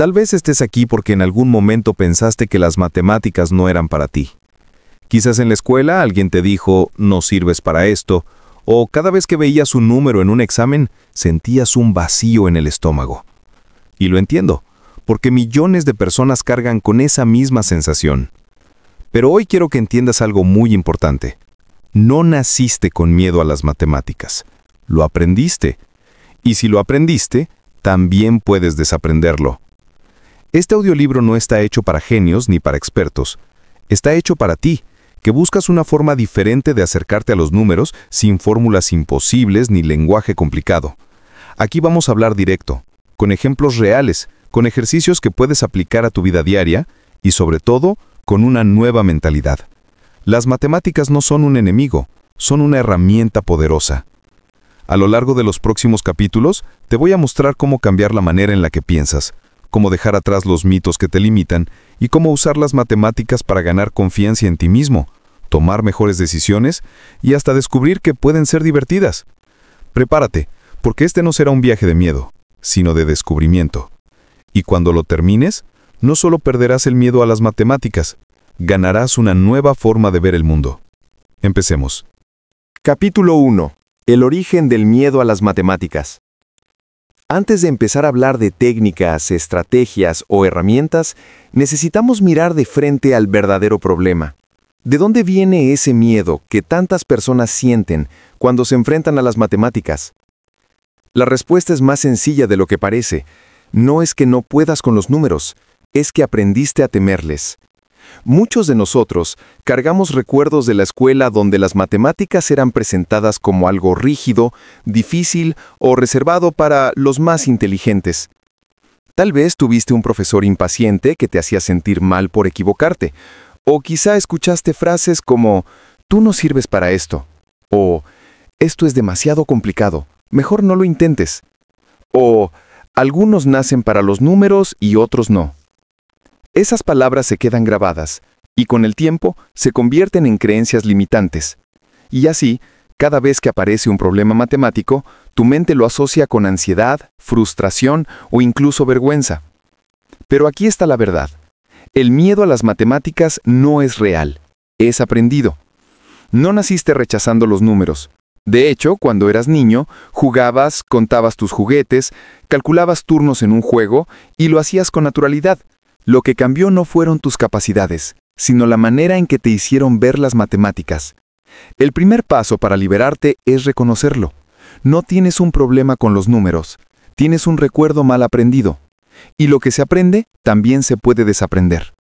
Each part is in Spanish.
Tal vez estés aquí porque en algún momento pensaste que las matemáticas no eran para ti. Quizás en la escuela alguien te dijo, no sirves para esto, o cada vez que veías un número en un examen, sentías un vacío en el estómago. Y lo entiendo, porque millones de personas cargan con esa misma sensación. Pero hoy quiero que entiendas algo muy importante. No naciste con miedo a las matemáticas. Lo aprendiste. Y si lo aprendiste, también puedes desaprenderlo. Este audiolibro no está hecho para genios ni para expertos. Está hecho para ti, que buscas una forma diferente de acercarte a los números sin fórmulas imposibles ni lenguaje complicado. Aquí vamos a hablar directo, con ejemplos reales, con ejercicios que puedes aplicar a tu vida diaria y, sobre todo, con una nueva mentalidad. Las matemáticas no son un enemigo, son una herramienta poderosa. A lo largo de los próximos capítulos, te voy a mostrar cómo cambiar la manera en la que piensas, cómo dejar atrás los mitos que te limitan y cómo usar las matemáticas para ganar confianza en ti mismo, tomar mejores decisiones y hasta descubrir que pueden ser divertidas. Prepárate, porque este no será un viaje de miedo, sino de descubrimiento. Y cuando lo termines, no solo perderás el miedo a las matemáticas, ganarás una nueva forma de ver el mundo. Empecemos. Capítulo 1. El origen del miedo a las matemáticas. Antes de empezar a hablar de técnicas, estrategias o herramientas, necesitamos mirar de frente al verdadero problema. ¿De dónde viene ese miedo que tantas personas sienten cuando se enfrentan a las matemáticas? La respuesta es más sencilla de lo que parece. No es que no puedas con los números, es que aprendiste a temerles. Muchos de nosotros cargamos recuerdos de la escuela donde las matemáticas eran presentadas como algo rígido, difícil o reservado para los más inteligentes. Tal vez tuviste un profesor impaciente que te hacía sentir mal por equivocarte, o quizá escuchaste frases como «tú no sirves para esto», o «esto es demasiado complicado, mejor no lo intentes», o «algunos nacen para los números y otros no». Esas palabras se quedan grabadas y con el tiempo se convierten en creencias limitantes. Y así, cada vez que aparece un problema matemático, tu mente lo asocia con ansiedad, frustración o incluso vergüenza. Pero aquí está la verdad. El miedo a las matemáticas no es real, es aprendido. No naciste rechazando los números. De hecho, cuando eras niño, jugabas, contabas tus juguetes, calculabas turnos en un juego y lo hacías con naturalidad. Lo que cambió no fueron tus capacidades, sino la manera en que te hicieron ver las matemáticas. El primer paso para liberarte es reconocerlo. No tienes un problema con los números, tienes un recuerdo mal aprendido. Y lo que se aprende, también se puede desaprender.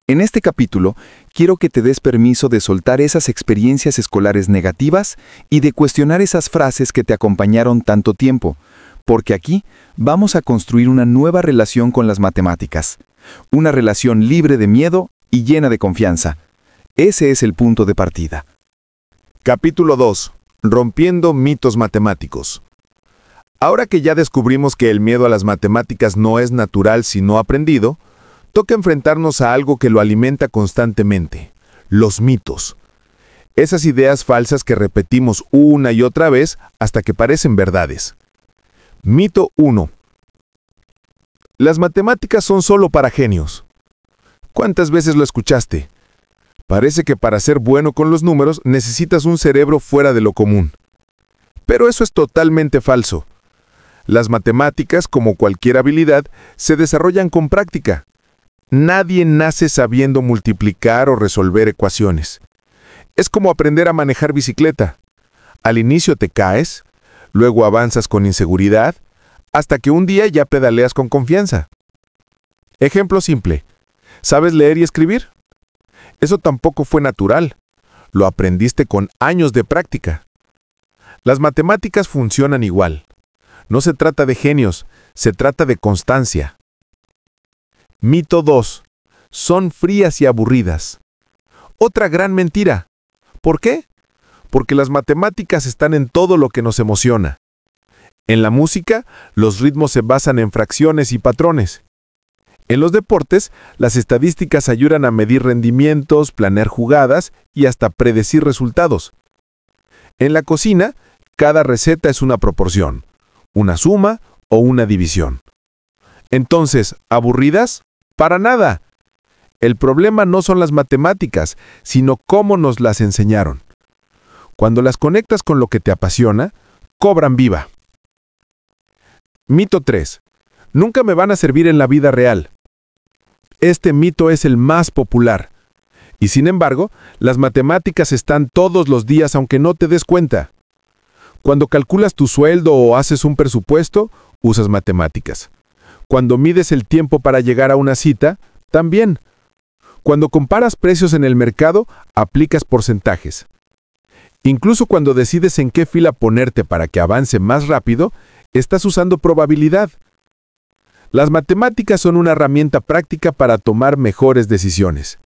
En este capítulo, quiero que te des permiso de soltar esas experiencias escolares negativas y de cuestionar esas frases que te acompañaron tanto tiempo, porque aquí vamos a construir una nueva relación con las matemáticas. Una relación libre de miedo y llena de confianza. Ese es el punto de partida. Capítulo 2. Rompiendo mitos matemáticos. Ahora que ya descubrimos que el miedo a las matemáticas no es natural sino aprendido, toca enfrentarnos a algo que lo alimenta constantemente: los mitos. Esas ideas falsas que repetimos una y otra vez hasta que parecen verdades. Mito 1. Las matemáticas son solo para genios. ¿Cuántas veces lo escuchaste? Parece que para ser bueno con los números necesitas un cerebro fuera de lo común. Pero eso es totalmente falso. Las matemáticas, como cualquier habilidad, se desarrollan con práctica. Nadie nace sabiendo multiplicar o resolver ecuaciones. Es como aprender a manejar bicicleta. Al inicio te caes, luego avanzas con inseguridad, hasta que un día ya pedaleas con confianza. Ejemplo simple. ¿Sabes leer y escribir? Eso tampoco fue natural. Lo aprendiste con años de práctica. Las matemáticas funcionan igual. No se trata de genios, se trata de constancia. Mito 2. Son frías y aburridas. Otra gran mentira. ¿Por qué? Porque las matemáticas están en todo lo que nos emociona. En la música, los ritmos se basan en fracciones y patrones. En los deportes, las estadísticas ayudan a medir rendimientos, planear jugadas y hasta predecir resultados. En la cocina, cada receta es una proporción, una suma o una división. Entonces, ¿aburridas? Para nada. El problema no son las matemáticas, sino cómo nos las enseñaron. Cuando las conectas con lo que te apasiona, cobran vida. Mito 3. Nunca me van a servir en la vida real. Este mito es el más popular. Y sin embargo, las matemáticas están todos los días aunque no te des cuenta. Cuando calculas tu sueldo o haces un presupuesto, usas matemáticas. Cuando mides el tiempo para llegar a una cita, también. Cuando comparas precios en el mercado, aplicas porcentajes. Incluso cuando decides en qué fila ponerte para que avance más rápido, estás usando probabilidad. Las matemáticas son una herramienta práctica para tomar mejores decisiones.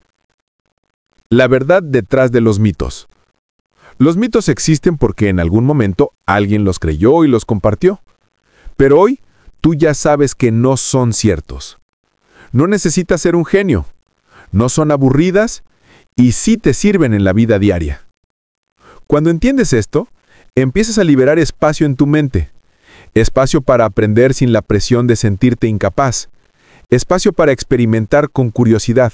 La verdad detrás de los mitos. Los mitos existen porque en algún momento alguien los creyó y los compartió. Pero hoy, tú ya sabes que no son ciertos. No necesitas ser un genio. No son aburridas y sí te sirven en la vida diaria. Cuando entiendes esto, empiezas a liberar espacio en tu mente. Espacio para aprender sin la presión de sentirte incapaz. Espacio para experimentar con curiosidad.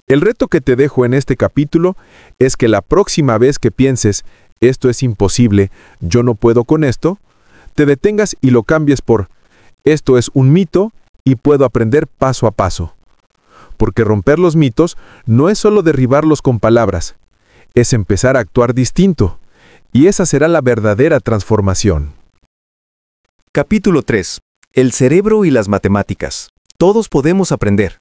El reto que te dejo en este capítulo es que la próxima vez que pienses, esto es imposible, yo no puedo con esto, te detengas y lo cambies por, esto es un mito y puedo aprender paso a paso. Porque romper los mitos no es solo derribarlos con palabras, es empezar a actuar distinto, y esa será la verdadera transformación. Capítulo 3. El cerebro y las matemáticas. Todos podemos aprender.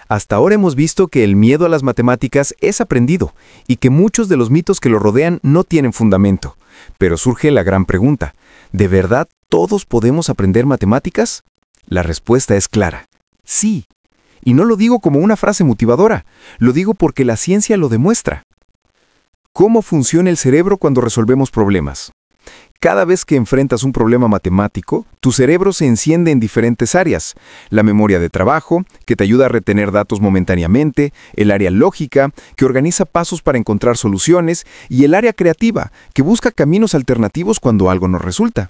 Hasta ahora hemos visto que el miedo a las matemáticas es aprendido y que muchos de los mitos que lo rodean no tienen fundamento. Pero surge la gran pregunta, ¿de verdad todos podemos aprender matemáticas? La respuesta es clara, sí. Y no lo digo como una frase motivadora, lo digo porque la ciencia lo demuestra. ¿Cómo funciona el cerebro cuando resolvemos problemas? Cada vez que enfrentas un problema matemático, tu cerebro se enciende en diferentes áreas. La memoria de trabajo, que te ayuda a retener datos momentáneamente, el área lógica, que organiza pasos para encontrar soluciones, y el área creativa, que busca caminos alternativos cuando algo no resulta.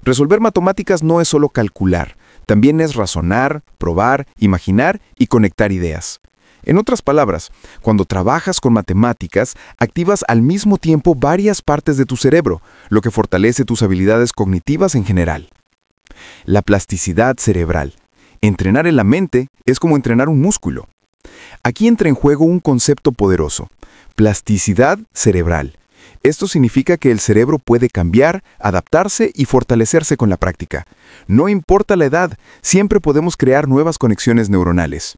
Resolver matemáticas no es solo calcular, también es razonar, probar, imaginar y conectar ideas. En otras palabras, cuando trabajas con matemáticas, activas al mismo tiempo varias partes de tu cerebro, lo que fortalece tus habilidades cognitivas en general. La plasticidad cerebral. Entrenar en la mente es como entrenar un músculo. Aquí entra en juego un concepto poderoso: plasticidad cerebral. Esto significa que el cerebro puede cambiar, adaptarse y fortalecerse con la práctica. No importa la edad, siempre podemos crear nuevas conexiones neuronales.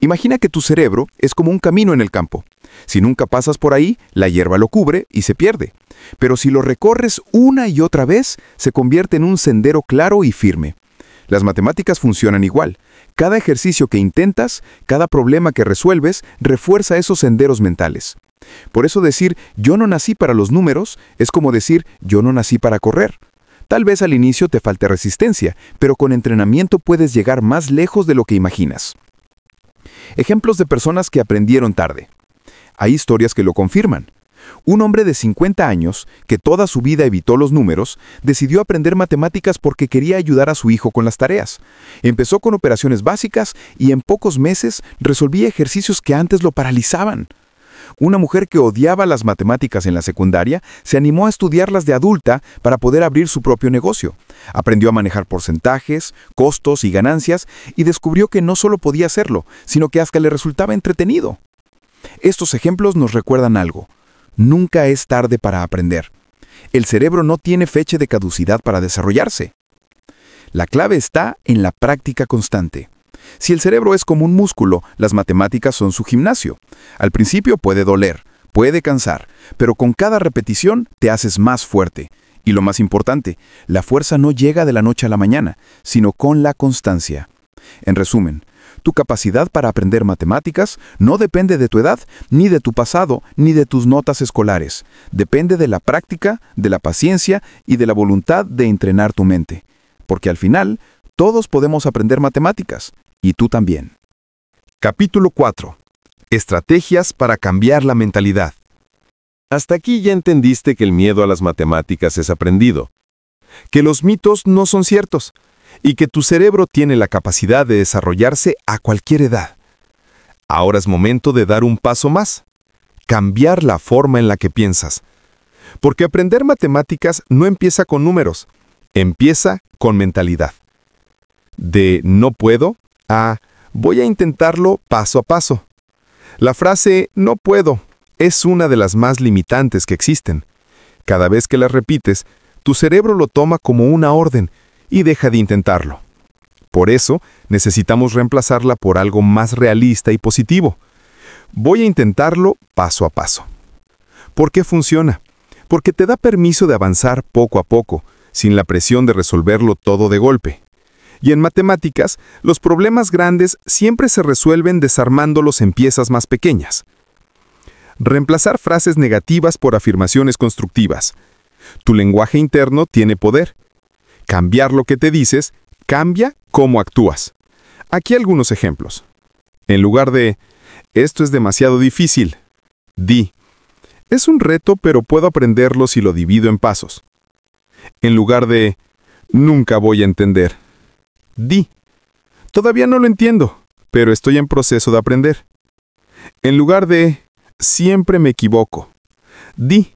Imagina que tu cerebro es como un camino en el campo. Si nunca pasas por ahí, la hierba lo cubre y se pierde. Pero si lo recorres una y otra vez, se convierte en un sendero claro y firme. Las matemáticas funcionan igual. Cada ejercicio que intentas, cada problema que resuelves, refuerza esos senderos mentales. Por eso decir, yo no nací para los números, es como decir, yo no nací para correr. Tal vez al inicio te falte resistencia, pero con entrenamiento puedes llegar más lejos de lo que imaginas. Ejemplos de personas que aprendieron tarde. Hay historias que lo confirman. Un hombre de 50 años, que toda su vida evitó los números, decidió aprender matemáticas porque quería ayudar a su hijo con las tareas. Empezó con operaciones básicas y en pocos meses resolvía ejercicios que antes lo paralizaban. Una mujer que odiaba las matemáticas en la secundaria se animó a estudiarlas de adulta para poder abrir su propio negocio. Aprendió a manejar porcentajes, costos y ganancias y descubrió que no solo podía hacerlo, sino que hasta le resultaba entretenido. Estos ejemplos nos recuerdan algo. Nunca es tarde para aprender. El cerebro no tiene fecha de caducidad para desarrollarse. La clave está en la práctica constante. Si el cerebro es como un músculo, las matemáticas son su gimnasio. Al principio puede doler, puede cansar, pero con cada repetición te haces más fuerte. Y lo más importante, la fuerza no llega de la noche a la mañana, sino con la constancia. En resumen, tu capacidad para aprender matemáticas no depende de tu edad, ni de tu pasado, ni de tus notas escolares. Depende de la práctica, de la paciencia y de la voluntad de entrenar tu mente. Porque al final, todos podemos aprender matemáticas. Y tú también. Capítulo 4. Estrategias para cambiar la mentalidad. Hasta aquí ya entendiste que el miedo a las matemáticas es aprendido. Que los mitos no son ciertos. y que tu cerebro tiene la capacidad de desarrollarse a cualquier edad. Ahora es momento de dar un paso más, cambiar la forma en la que piensas. Porque aprender matemáticas no empieza con números, empieza con mentalidad. De no puedo a voy a intentarlo paso a paso. La frase no puedo es una de las más limitantes que existen. Cada vez que la repites, tu cerebro lo toma como una orden y deja de intentarlo. Por eso, necesitamos reemplazarla por algo más realista y positivo. Voy a intentarlo paso a paso. ¿Por qué funciona? Porque te da permiso de avanzar poco a poco, sin la presión de resolverlo todo de golpe. Y en matemáticas, los problemas grandes siempre se resuelven desarmándolos en piezas más pequeñas. Reemplazar frases negativas por afirmaciones constructivas. Tu lenguaje interno tiene poder. Cambiar lo que te dices, cambia cómo actúas. Aquí algunos ejemplos. En lugar de, esto es demasiado difícil, di, es un reto pero puedo aprenderlo si lo divido en pasos. En lugar de, nunca voy a entender, di, todavía no lo entiendo, pero estoy en proceso de aprender. En lugar de, siempre me equivoco, di,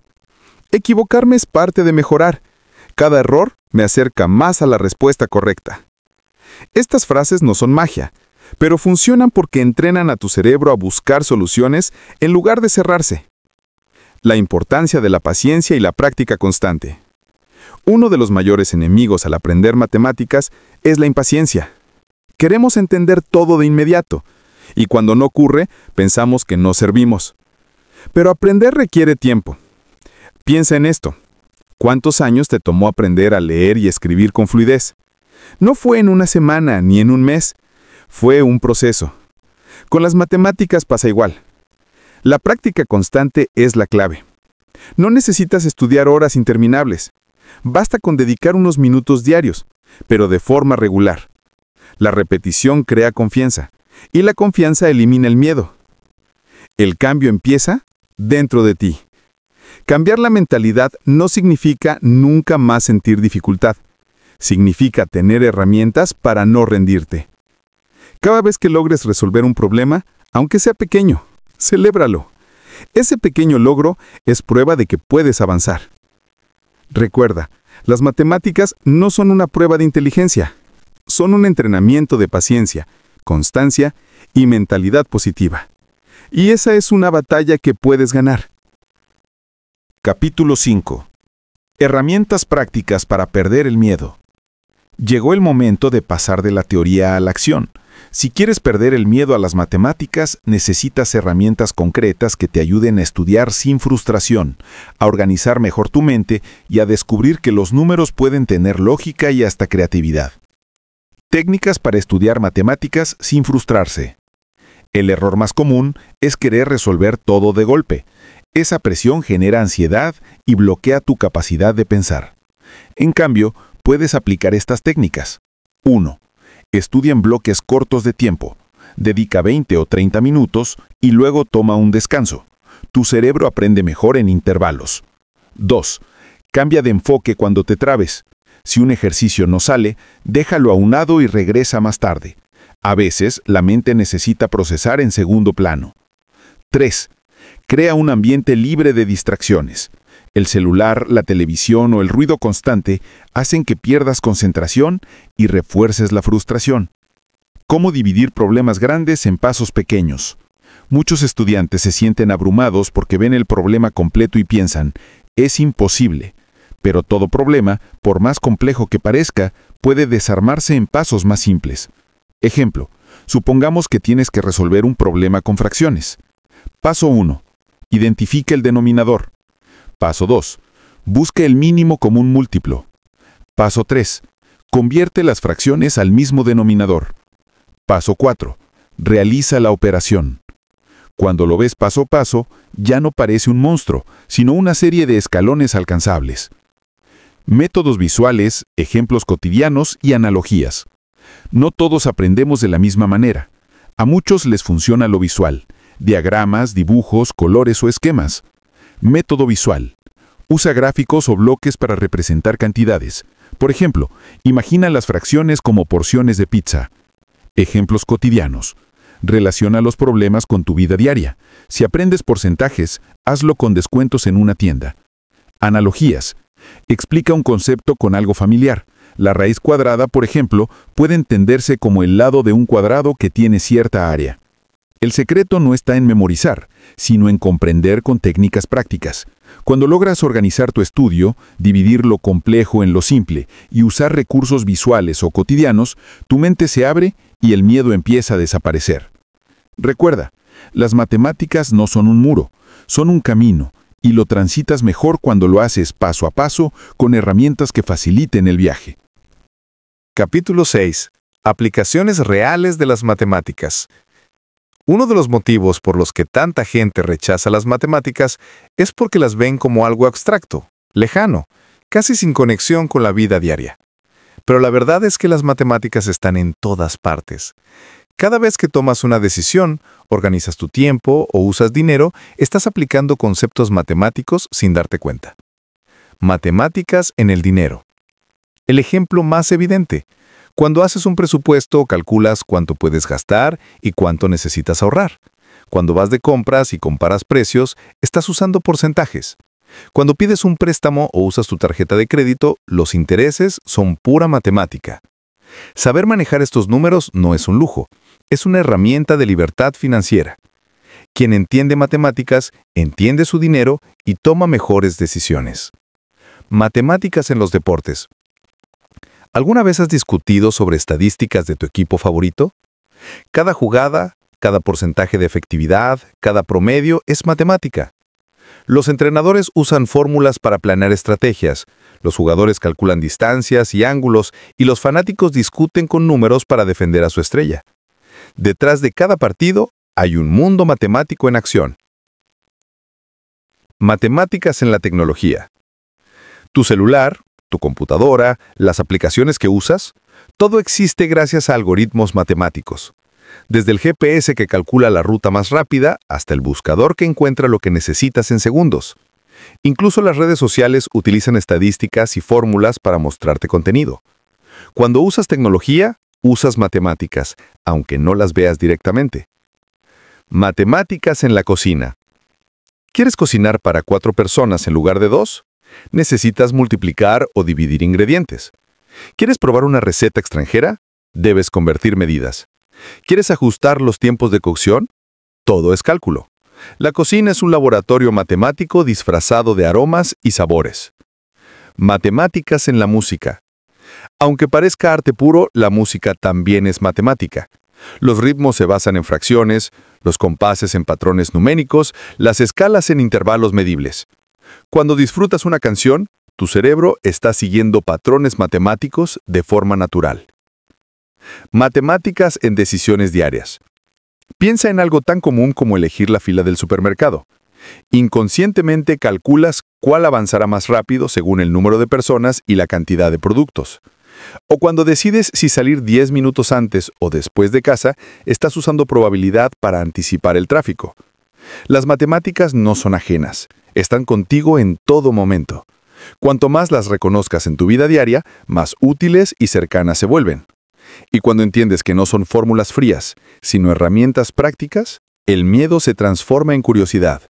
equivocarme es parte de mejorar. Cada error me acerca más a la respuesta correcta. Estas frases no son magia, pero funcionan porque entrenan a tu cerebro a buscar soluciones en lugar de cerrarse. La importancia de la paciencia y la práctica constante. Uno de los mayores enemigos al aprender matemáticas es la impaciencia. Queremos entender todo de inmediato, y cuando no ocurre, pensamos que no servimos. Pero aprender requiere tiempo. Piensa en esto. ¿Cuántos años te tomó aprender a leer y escribir con fluidez? No fue en una semana ni en un mes. Fue un proceso. Con las matemáticas pasa igual. La práctica constante es la clave. No necesitas estudiar horas interminables. Basta con dedicar unos minutos diarios, pero de forma regular. La repetición crea confianza, y la confianza elimina el miedo. El cambio empieza dentro de ti. Cambiar la mentalidad no significa nunca más sentir dificultad. Significa tener herramientas para no rendirte. Cada vez que logres resolver un problema, aunque sea pequeño, celébralo. Ese pequeño logro es prueba de que puedes avanzar. Recuerda, las matemáticas no son una prueba de inteligencia. Son un entrenamiento de paciencia, constancia y mentalidad positiva. Y esa es una batalla que puedes ganar. Capítulo 5. Herramientas prácticas para perder el miedo. Llegó el momento de pasar de la teoría a la acción. Si quieres perder el miedo a las matemáticas, necesitas herramientas concretas que te ayuden a estudiar sin frustración, a organizar mejor tu mente y a descubrir que los números pueden tener lógica y hasta creatividad. Técnicas para estudiar matemáticas sin frustrarse. El error más común es querer resolver todo de golpe. Esa presión genera ansiedad y bloquea tu capacidad de pensar. En cambio, puedes aplicar estas técnicas. 1. Estudia en bloques cortos de tiempo. Dedica 20 o 30 minutos y luego toma un descanso. Tu cerebro aprende mejor en intervalos. 2. Cambia de enfoque cuando te trabes. Si un ejercicio no sale, déjalo a un lado y regresa más tarde. A veces, la mente necesita procesar en segundo plano. 3. Crea un ambiente libre de distracciones. El celular, la televisión o el ruido constante hacen que pierdas concentración y refuerces la frustración. ¿Cómo dividir problemas grandes en pasos pequeños? Muchos estudiantes se sienten abrumados porque ven el problema completo y piensan, es imposible. Pero todo problema, por más complejo que parezca, puede desarmarse en pasos más simples. Ejemplo, supongamos que tienes que resolver un problema con fracciones. Paso 1. Identifica el denominador. Paso 2. Busca el mínimo común múltiplo. Paso 3. Convierte las fracciones al mismo denominador. Paso 4. Realiza la operación. Cuando lo ves paso a paso, ya no parece un monstruo, sino una serie de escalones alcanzables. Métodos visuales, ejemplos cotidianos y analogías. No todos aprendemos de la misma manera. A muchos les funciona lo visual. Diagramas, dibujos, colores o esquemas. Método visual. Usa gráficos o bloques para representar cantidades. Por ejemplo, imagina las fracciones como porciones de pizza. Ejemplos cotidianos. Relaciona los problemas con tu vida diaria. Si aprendes porcentajes, hazlo con descuentos en una tienda. Analogías. Explica un concepto con algo familiar. La raíz cuadrada, por ejemplo, puede entenderse como el lado de un cuadrado que tiene cierta área. El secreto no está en memorizar, sino en comprender con técnicas prácticas. Cuando logras organizar tu estudio, dividir lo complejo en lo simple y usar recursos visuales o cotidianos, tu mente se abre y el miedo empieza a desaparecer. Recuerda, las matemáticas no son un muro, son un camino, y lo transitas mejor cuando lo haces paso a paso con herramientas que faciliten el viaje. Capítulo 6. Aplicaciones reales de las matemáticas. Uno de los motivos por los que tanta gente rechaza las matemáticas es porque las ven como algo abstracto, lejano, casi sin conexión con la vida diaria. Pero la verdad es que las matemáticas están en todas partes. Cada vez que tomas una decisión, organizas tu tiempo o usas dinero, estás aplicando conceptos matemáticos sin darte cuenta. Matemáticas en el dinero. El ejemplo más evidente. Cuando haces un presupuesto, calculas cuánto puedes gastar y cuánto necesitas ahorrar. Cuando vas de compras y comparas precios, estás usando porcentajes. Cuando pides un préstamo o usas tu tarjeta de crédito, los intereses son pura matemática. Saber manejar estos números no es un lujo, es una herramienta de libertad financiera. Quien entiende matemáticas, entiende su dinero y toma mejores decisiones. Matemáticas en los deportes. ¿Alguna vez has discutido sobre estadísticas de tu equipo favorito? Cada jugada, cada porcentaje de efectividad, cada promedio es matemática. Los entrenadores usan fórmulas para planear estrategias, los jugadores calculan distancias y ángulos y los fanáticos discuten con números para defender a su estrella. Detrás de cada partido hay un mundo matemático en acción. Matemáticas en la tecnología. Tu celular, tu computadora, las aplicaciones que usas, todo existe gracias a algoritmos matemáticos. Desde el GPS que calcula la ruta más rápida hasta el buscador que encuentra lo que necesitas en segundos. Incluso las redes sociales utilizan estadísticas y fórmulas para mostrarte contenido. Cuando usas tecnología, usas matemáticas, aunque no las veas directamente. Matemáticas en la cocina. ¿Quieres cocinar para 4 personas en lugar de 2? Necesitas multiplicar o dividir ingredientes. ¿Quieres probar una receta extranjera? Debes convertir medidas. ¿Quieres ajustar los tiempos de cocción? Todo es cálculo. La cocina es un laboratorio matemático disfrazado de aromas y sabores. Matemáticas en la música. Aunque parezca arte puro, la música también es matemática. Los ritmos se basan en fracciones, los compases en patrones numéricos, las escalas en intervalos medibles. Cuando disfrutas una canción, tu cerebro está siguiendo patrones matemáticos de forma natural. Matemáticas en decisiones diarias. Piensa en algo tan común como elegir la fila del supermercado. Inconscientemente calculas cuál avanzará más rápido según el número de personas y la cantidad de productos. O cuando decides si salir 10 minutos antes o después de casa, estás usando probabilidad para anticipar el tráfico. Las matemáticas no son ajenas, están contigo en todo momento. Cuanto más las reconozcas en tu vida diaria, más útiles y cercanas se vuelven. Y cuando entiendes que no son fórmulas frías, sino herramientas prácticas, el miedo se transforma en curiosidad.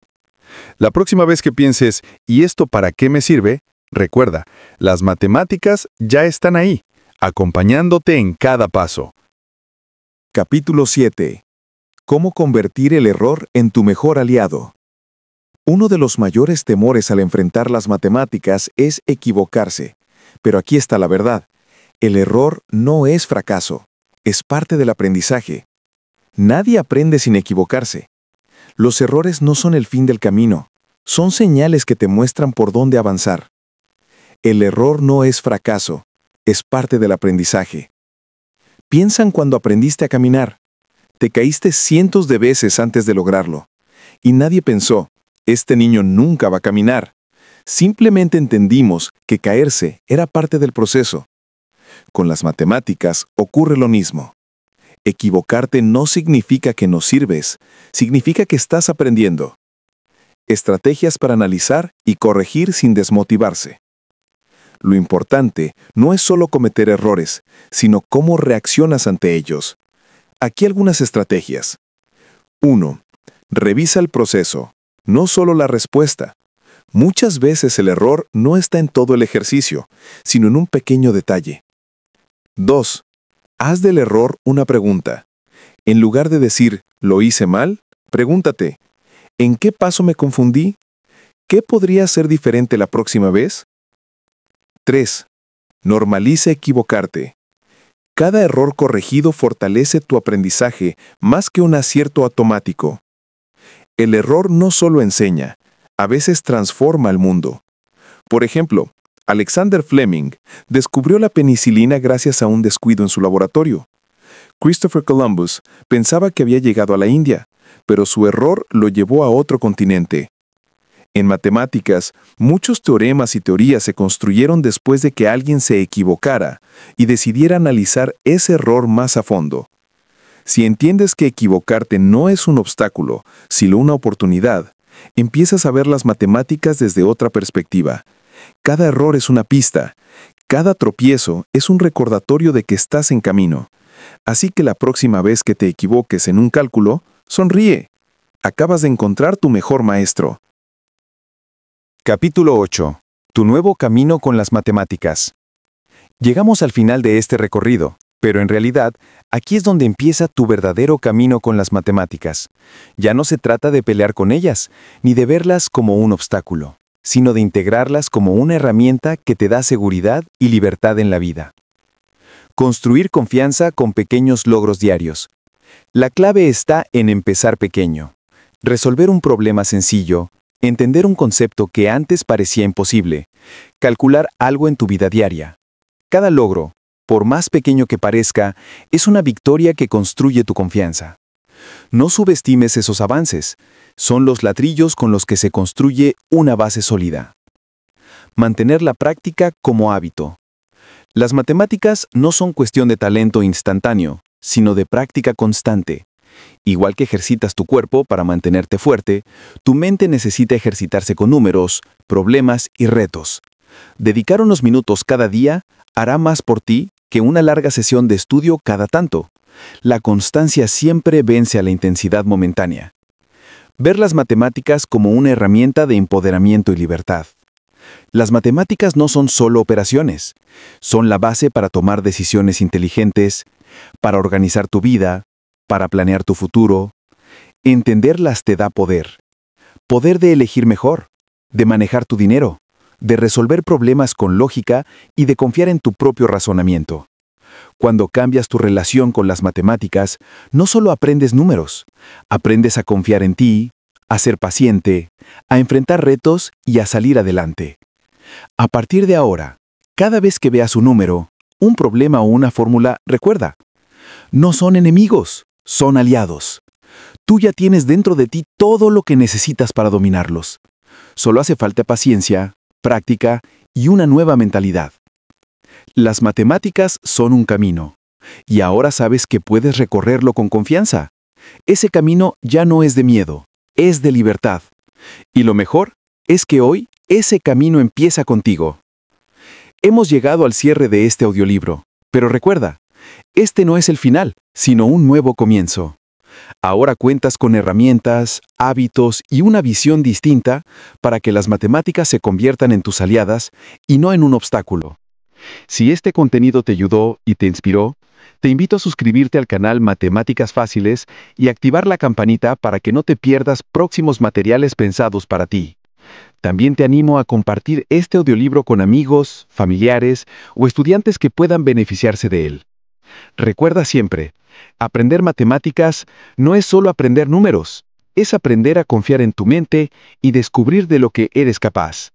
La próxima vez que pienses, ¿y esto para qué me sirve? Recuerda, las matemáticas ya están ahí, acompañándote en cada paso. Capítulo 7. ¿Cómo convertir el error en tu mejor aliado? Uno de los mayores temores al enfrentar las matemáticas es equivocarse. Pero aquí está la verdad. El error no es fracaso, es parte del aprendizaje. Nadie aprende sin equivocarse. Los errores no son el fin del camino, son señales que te muestran por dónde avanzar. El error no es fracaso, es parte del aprendizaje. Piensa en cuando aprendiste a caminar. Te caíste cientos de veces antes de lograrlo. Y nadie pensó, este niño nunca va a caminar. Simplemente entendimos que caerse era parte del proceso. Con las matemáticas ocurre lo mismo. Equivocarte no significa que no sirves, significa que estás aprendiendo. estrategias para analizar y corregir sin desmotivarse. Lo importante no es solo cometer errores, sino cómo reaccionas ante ellos. Aquí algunas estrategias. 1. Revisa el proceso, no solo la respuesta. Muchas veces el error no está en todo el ejercicio, sino en un pequeño detalle. 2. Haz del error una pregunta. En lugar de decir, ¿lo hice mal?, pregúntate, ¿en qué paso me confundí? ¿Qué podría ser diferente la próxima vez? 3. Normaliza equivocarte. Cada error corregido fortalece tu aprendizaje más que un acierto automático. El error no solo enseña, a veces transforma el mundo. Por ejemplo, Alexander Fleming descubrió la penicilina gracias a un descuido en su laboratorio. Christopher Columbus pensaba que había llegado a la India, pero su error lo llevó a otro continente. En matemáticas, muchos teoremas y teorías se construyeron después de que alguien se equivocara y decidiera analizar ese error más a fondo. Si entiendes que equivocarte no es un obstáculo, sino una oportunidad, empiezas a ver las matemáticas desde otra perspectiva. Cada error es una pista. Cada tropiezo es un recordatorio de que estás en camino. Así que la próxima vez que te equivoques en un cálculo, sonríe. Acabas de encontrar tu mejor maestro. Capítulo 8. Tu nuevo camino con las matemáticas. Llegamos al final de este recorrido, pero en realidad, aquí es donde empieza tu verdadero camino con las matemáticas. Ya no se trata de pelear con ellas, ni de verlas como un obstáculo, sino de integrarlas como una herramienta que te da seguridad y libertad en la vida. Construir confianza con pequeños logros diarios. La clave está en empezar pequeño. Resolver un problema sencillo, entender un concepto que antes parecía imposible, calcular algo en tu vida diaria. Cada logro, por más pequeño que parezca, es una victoria que construye tu confianza. No subestimes esos avances, son los ladrillos con los que se construye una base sólida. Mantener la práctica como hábito. Las matemáticas no son cuestión de talento instantáneo, sino de práctica constante. Igual que ejercitas tu cuerpo para mantenerte fuerte, tu mente necesita ejercitarse con números, problemas y retos. Dedicar unos minutos cada día hará más por ti que una larga sesión de estudio cada tanto. La constancia siempre vence a la intensidad momentánea. Ver las matemáticas como una herramienta de empoderamiento y libertad. Las matemáticas no son solo operaciones, son la base para tomar decisiones inteligentes, para organizar tu vida, para planear tu futuro. Entenderlas te da poder. Poder de elegir mejor, de manejar tu dinero, de resolver problemas con lógica y de confiar en tu propio razonamiento. Cuando cambias tu relación con las matemáticas, no solo aprendes números, aprendes a confiar en ti, a ser paciente, a enfrentar retos y a salir adelante. A partir de ahora, cada vez que veas un número, un problema o una fórmula, recuerda, no son enemigos, son aliados. Tú ya tienes dentro de ti todo lo que necesitas para dominarlos. Solo hace falta paciencia, práctica y una nueva mentalidad. Las matemáticas son un camino, y ahora sabes que puedes recorrerlo con confianza. Ese camino ya no es de miedo, es de libertad. Y lo mejor es que hoy ese camino empieza contigo. Hemos llegado al cierre de este audiolibro, pero recuerda, este no es el final, sino un nuevo comienzo. Ahora cuentas con herramientas, hábitos y una visión distinta para que las matemáticas se conviertan en tus aliadas y no en un obstáculo. Si este contenido te ayudó y te inspiró, te invito a suscribirte al canal Matemáticas Fáciles y activar la campanita para que no te pierdas próximos materiales pensados para ti. También te animo a compartir este audiolibro con amigos, familiares o estudiantes que puedan beneficiarse de él. Recuerda siempre, aprender matemáticas no es solo aprender números, es aprender a confiar en tu mente y descubrir de lo que eres capaz.